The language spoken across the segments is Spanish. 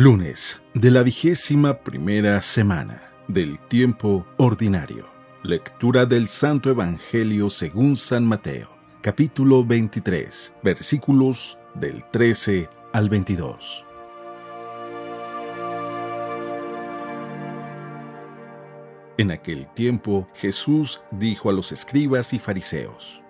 Lunes de la 21ª semana del tiempo ordinario. Lectura del Santo Evangelio según San Mateo, capítulo 23, versículos del 13 al 22. En aquel tiempo Jesús dijo a los escribas y fariseos: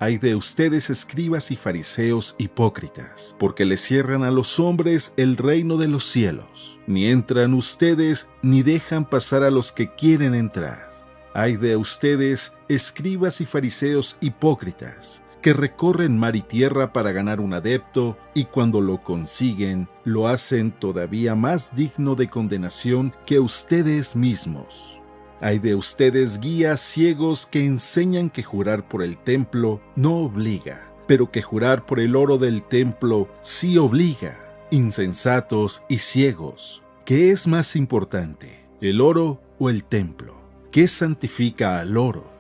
Ay de ustedes, escribas y fariseos hipócritas, porque le cierran a los hombres el reino de los cielos. Ni entran ustedes, ni dejan pasar a los que quieren entrar. Ay de ustedes, escribas y fariseos hipócritas, que recorren mar y tierra para ganar un adepto, y cuando lo consiguen, lo hacen todavía más digno de condenación que ustedes mismos. Ay de ustedes, guías ciegos, que enseñan que jurar por el templo no obliga, pero que jurar por el oro del templo sí obliga. Insensatos y ciegos, ¿qué es más importante, el oro o el templo? ¿Qué santifica al oro?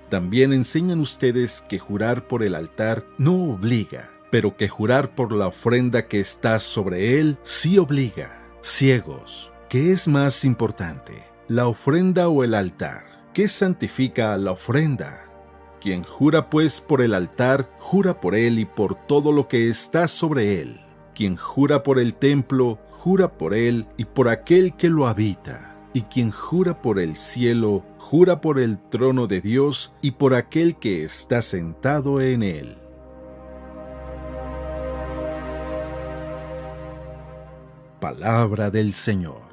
También enseñan ustedes que jurar por el altar no obliga, pero que jurar por la ofrenda que está sobre él sí obliga. Ciegos, ¿qué es más importante, la ofrenda o el altar? ¿Qué santifica a la ofrenda? Quien jura pues por el altar, jura por él y por todo lo que está sobre él. Quien jura por el templo, jura por él y por aquel que lo habita. Y quien jura por el cielo, jura por el trono de Dios y por aquel que está sentado en él. Palabra del Señor.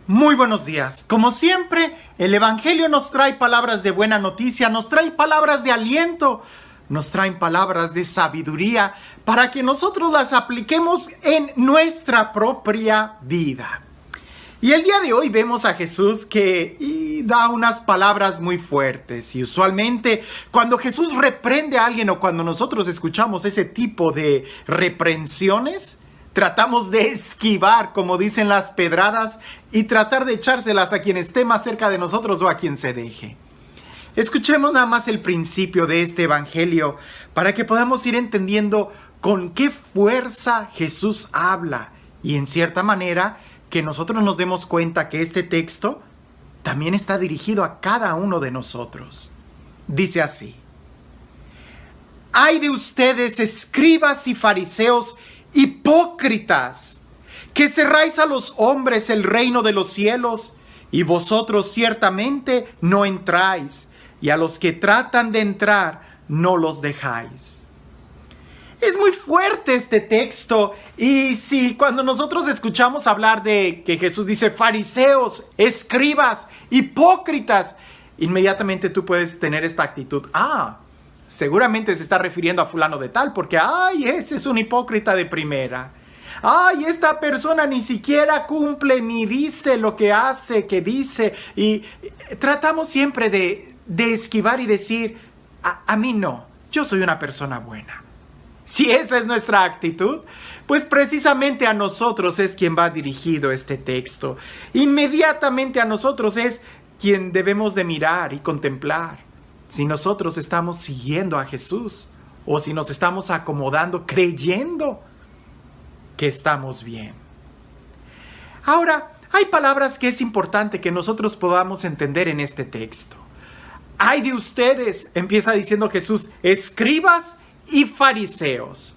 Muy buenos días. Como siempre, el Evangelio nos trae palabras de buena noticia, nos trae palabras de aliento, nos traen palabras de sabiduría para que nosotros las apliquemos en nuestra propia vida. Y el día de hoy vemos a Jesús que da unas palabras muy fuertes. Y usualmente cuando Jesús reprende a alguien o cuando nosotros escuchamos ese tipo de reprensiones, tratamos de esquivar, como dicen, las pedradas y tratar de echárselas a quien esté más cerca de nosotros o a quien se deje. Escuchemos nada más el principio de este evangelio para que podamos ir entendiendo con qué fuerza Jesús habla y en cierta manera que nosotros nos demos cuenta que este texto también está dirigido a cada uno de nosotros. Dice así: Ay de ustedes, escribas y fariseos hipócritas, que cerráis a los hombres el reino de los cielos, y vosotros ciertamente no entráis, y a los que tratan de entrar no los dejáis. Es muy fuerte este texto, y si cuando nosotros escuchamos hablar de que Jesús dice fariseos, escribas, hipócritas, inmediatamente tú puedes tener esta actitud: seguramente se está refiriendo a fulano de tal, porque ese es un hipócrita de primera. Esta persona ni siquiera cumple ni dice lo que hace, que dice. Y tratamos siempre de esquivar y decir, a mí no, yo soy una persona buena. Si esa es nuestra actitud, pues precisamente a nosotros es quien va dirigido este texto. Inmediatamente a nosotros es quien debemos de mirar y contemplar. Si nosotros estamos siguiendo a Jesús o si nos estamos acomodando creyendo que estamos bien. Ahora, hay palabras que es importante que nosotros podamos entender en este texto. Ay de ustedes, empieza diciendo Jesús, escribas y fariseos.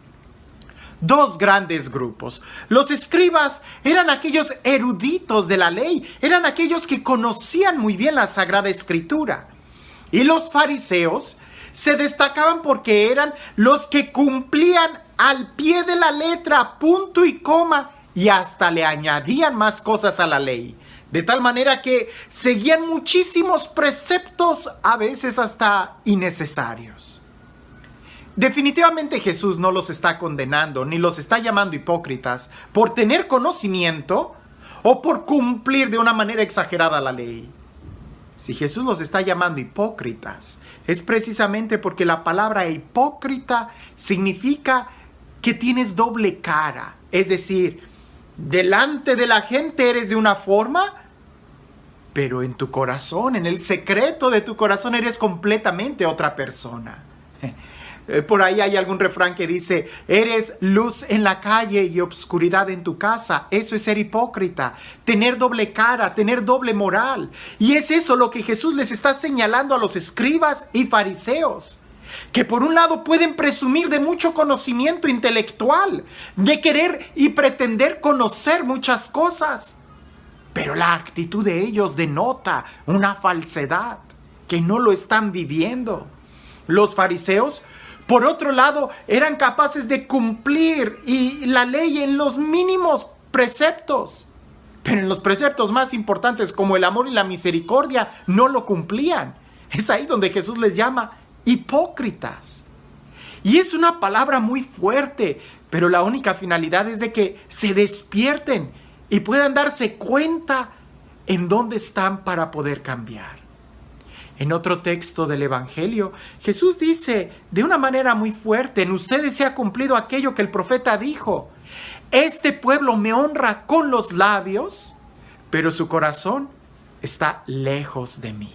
Dos grandes grupos. Los escribas eran aquellos eruditos de la ley, eran aquellos que conocían muy bien la Sagrada Escritura. Y los fariseos se destacaban porque eran los que cumplían al pie de la letra, punto y coma, y hasta le añadían más cosas a la ley. De tal manera que seguían muchísimos preceptos, a veces hasta innecesarios. Definitivamente Jesús no los está condenando, ni los está llamando hipócritas por tener conocimiento o por cumplir de una manera exagerada la ley. Si Jesús los está llamando hipócritas, es precisamente porque la palabra hipócrita significa que tienes doble cara. Es decir, delante de la gente eres de una forma pero en tu corazón, en el secreto de tu corazón, eres completamente otra persona. Por ahí hay algún refrán que dice, eres luz en la calle y obscuridad en tu casa. Eso es ser hipócrita, tener doble cara, tener doble moral. Y es eso lo que Jesús les está señalando a los escribas y fariseos, que por un lado pueden presumir de mucho conocimiento intelectual, de querer y pretender conocer muchas cosas, pero la actitud de ellos denota una falsedad, que no lo están viviendo. Los fariseos, por otro lado, eran capaces de cumplir la ley en los mínimos preceptos, pero en los preceptos más importantes como el amor y la misericordia no lo cumplían. Es ahí donde Jesús les llama hipócritas. Y es una palabra muy fuerte, pero la única finalidad es de que se despierten y puedan darse cuenta en dónde están para poder cambiar. En otro texto del Evangelio, Jesús dice de una manera muy fuerte, en ustedes se ha cumplido aquello que el profeta dijo. Este pueblo me honra con los labios, pero su corazón está lejos de mí.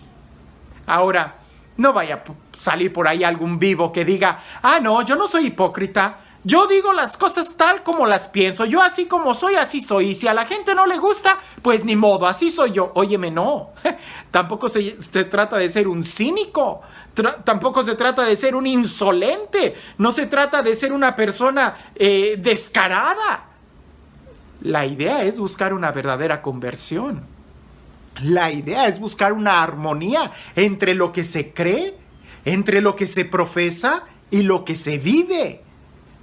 Ahora, no vaya a salir por ahí algún vivo que diga, no, yo no soy hipócrita. Yo digo las cosas tal como las pienso. Yo así como soy, así soy. Y si a la gente no le gusta, pues ni modo, así soy yo. Óyeme, no. Tampoco se trata de ser un cínico. Tampoco se trata de ser un insolente. No se trata de ser una persona descarada. La idea es buscar una verdadera conversión. La idea es buscar una armonía entre lo que se cree, entre lo que se profesa y lo que se vive.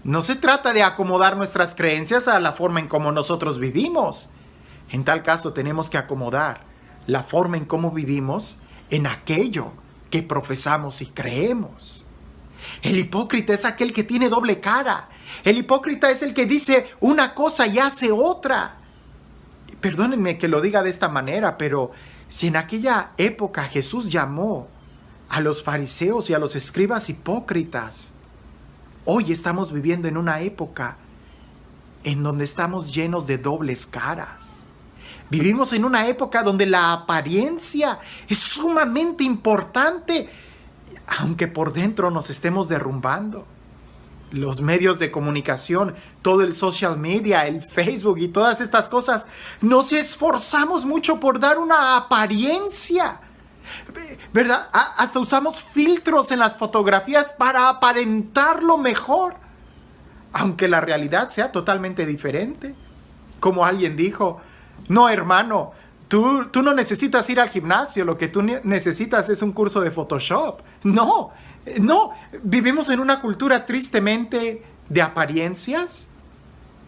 No se trata de acomodar nuestras creencias a la forma en cómo nosotros vivimos. En tal caso tenemos que acomodar la forma en cómo vivimos en aquello que profesamos y creemos. El hipócrita es aquel que tiene doble cara. El hipócrita es el que dice una cosa y hace otra. Perdónenme que lo diga de esta manera, pero si en aquella época Jesús llamó a los fariseos y a los escribas hipócritas, hoy estamos viviendo en una época en donde estamos llenos de dobles caras. Vivimos en una época donde la apariencia es sumamente importante, aunque por dentro nos estemos derrumbando. Los medios de comunicación, todo el social media, el Facebook y todas estas cosas, nos esforzamos mucho por dar una apariencia, ¿verdad? Hasta usamos filtros en las fotografías para aparentarlo mejor, aunque la realidad sea totalmente diferente. Como alguien dijo, no hermano, tú no necesitas ir al gimnasio, lo que tú necesitas es un curso de Photoshop. No, vivimos en una cultura tristemente de apariencias.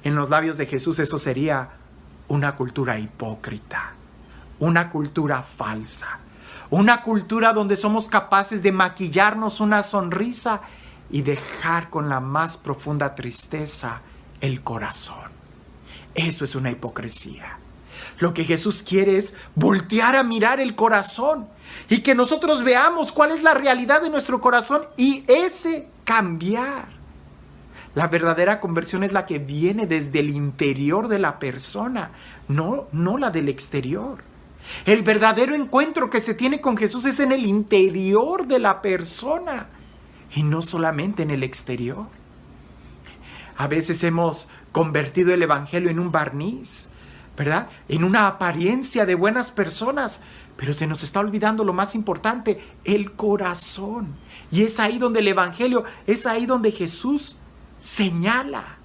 En los labios de Jesús eso sería una cultura hipócrita, una cultura falsa. Una cultura donde somos capaces de maquillarnos una sonrisa y dejar con la más profunda tristeza el corazón. Eso es una hipocresía. Lo que Jesús quiere es voltear a mirar el corazón y que nosotros veamos cuál es la realidad de nuestro corazón y ese cambiar. La verdadera conversión es la que viene desde el interior de la persona, no la del exterior. El verdadero encuentro que se tiene con Jesús es en el interior de la persona y no solamente en el exterior. A veces hemos convertido el evangelio en un barniz, ¿verdad? En una apariencia de buenas personas, pero se nos está olvidando lo más importante, el corazón. Y es ahí donde el evangelio, es ahí donde Jesús señala.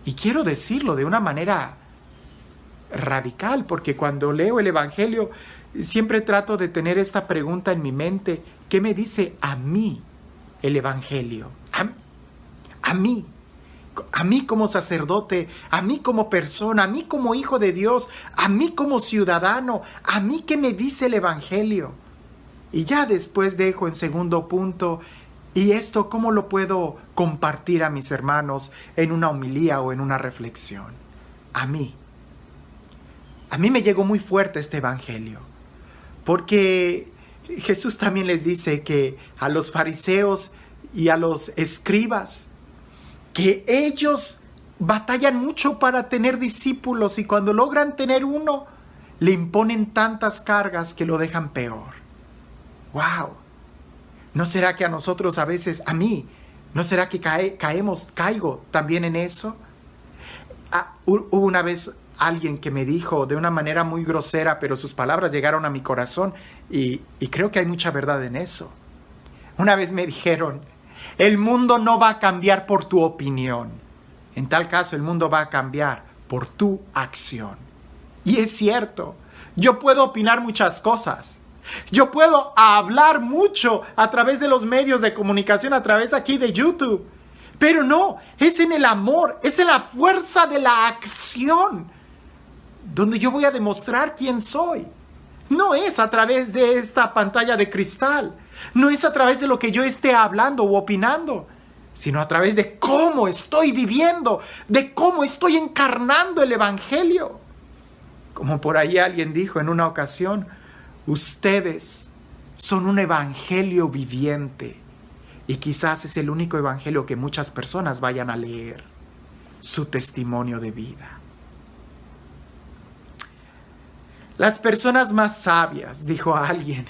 Y quiero decirlo de una manera radical, porque cuando leo el evangelio siempre trato de tener esta pregunta en mi mente: ¿qué me dice a mí el evangelio? A mí como sacerdote, a mí como persona, a mí como hijo de Dios, a mí como ciudadano, a mí ¿qué me dice el evangelio? Y ya después dejo en segundo punto, ¿y esto cómo lo puedo compartir a mis hermanos en una homilía o en una reflexión? A mí me llegó muy fuerte este evangelio, porque Jesús también les dice que a los fariseos y a los escribas, que ellos batallan mucho para tener discípulos y cuando logran tener uno, le imponen tantas cargas que lo dejan peor. ¡Wow! ¿No será que a nosotros a veces, a mí, no será que caigo también en eso? Hubo una vez alguien que me dijo de una manera muy grosera, pero sus palabras llegaron a mi corazón y creo que hay mucha verdad en eso. Una vez me dijeron, el mundo no va a cambiar por tu opinión. En tal caso, el mundo va a cambiar por tu acción. Y es cierto, yo puedo opinar muchas cosas. Yo puedo hablar mucho a través de los medios de comunicación, a través aquí de YouTube. Pero no, es en el amor, es en la fuerza de la acción donde yo voy a demostrar quién soy. No es a través de esta pantalla de cristal, no es a través de lo que yo esté hablando u opinando, sino a través de cómo estoy viviendo, de cómo estoy encarnando el Evangelio. Como por ahí alguien dijo en una ocasión, ustedes son un evangelio viviente y quizás es el único evangelio que muchas personas vayan a leer, su testimonio de vida. Las personas más sabias, dijo alguien,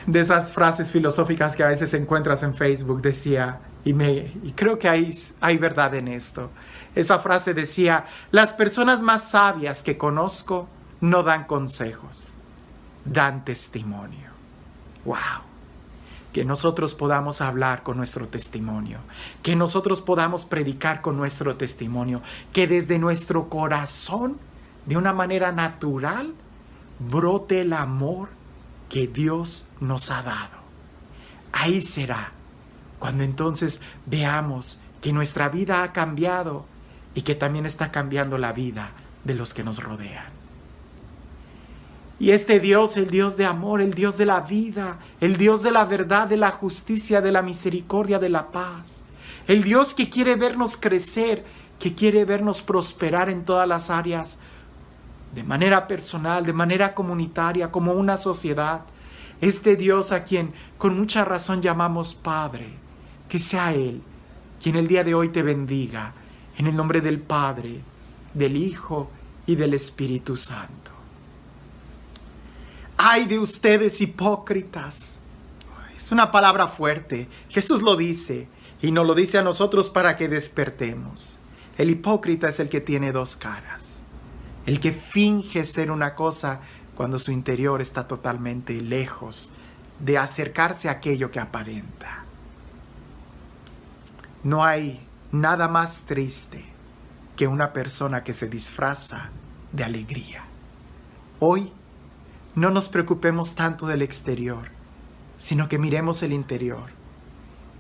de esas frases filosóficas que a veces encuentras en Facebook, decía, y creo que hay verdad en esto. Esa frase decía, las personas más sabias que conozco no dan consejos, dan testimonio. ¡Wow! Que nosotros podamos hablar con nuestro testimonio, que nosotros podamos predicar con nuestro testimonio, que desde nuestro corazón, de una manera natural, brote el amor que Dios nos ha dado. Ahí será cuando entonces veamos que nuestra vida ha cambiado y que también está cambiando la vida de los que nos rodean. Y este Dios, el Dios de amor, el Dios de la vida, el Dios de la verdad, de la justicia, de la misericordia, de la paz, el Dios que quiere vernos crecer, que quiere vernos prosperar en todas las áreas, de manera personal, de manera comunitaria, como una sociedad. Este Dios a quien con mucha razón llamamos Padre, que sea Él quien el día de hoy te bendiga, en el nombre del Padre, del Hijo y del Espíritu Santo. ¡Ay de ustedes hipócritas! Es una palabra fuerte. Jesús lo dice y nos lo dice a nosotros para que despertemos. El hipócrita es el que tiene dos caras. El que finge ser una cosa cuando su interior está totalmente lejos de acercarse a aquello que aparenta. No hay nada más triste que una persona que se disfraza de alegría. Hoy no nos preocupemos tanto del exterior, sino que miremos el interior.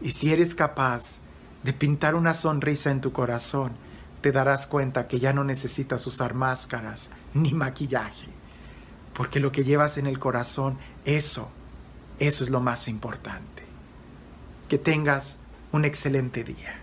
Y si eres capaz de pintar una sonrisa en tu corazón, te darás cuenta que ya no necesitas usar máscaras ni maquillaje, porque lo que llevas en el corazón, eso es lo más importante. Que tengas un excelente día.